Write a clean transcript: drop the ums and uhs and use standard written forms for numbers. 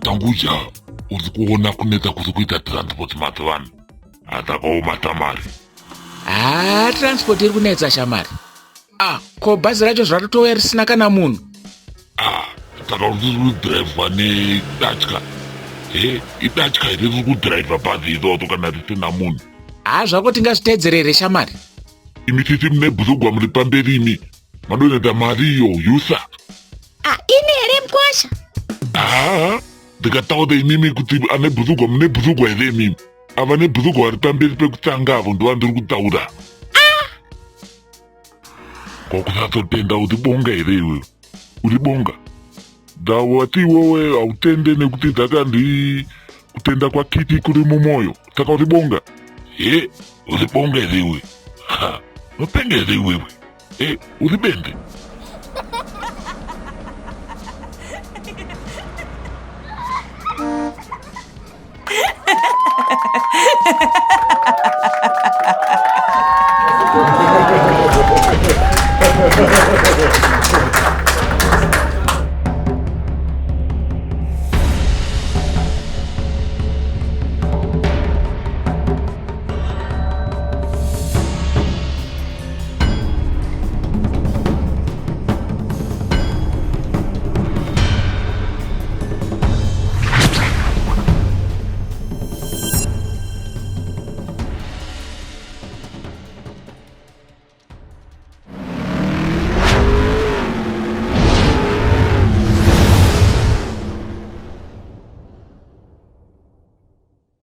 Tanguja uri kuona kunetsa kuri kuita transport mazuva atakaoma tamari. Transport iri kunetsa shamari. Ko bhazi racho zvatotouya risina kana munhu. Saka uri kudhiraivhwa nedatya. Idatya iri riri kudhiraivha bhazi idzodzo kana risina munhu. Zvako tingazviteedzerere shamari. Imi titi mune bhurugwa muri pamberi imi madoneta mariyo yusa. Ini here mkwasha. Ndikataura imimi kuti ane bhurugwa mune bhurugwa here imimi. Ava nebhurugwa vari pamberi pekutanga avo ndiva ndiri kutaura. Kwakusatotenda uri bonga here iwewe. Uri bonga. Ndawati iwewe hautende nekuti dzakandi kutenda kwakiti kuri mumwoyo. Saka uri bonga. Uri bonga here iwewe. Unopenga here iwewe. Uri bende. Ha ha ha ha ha!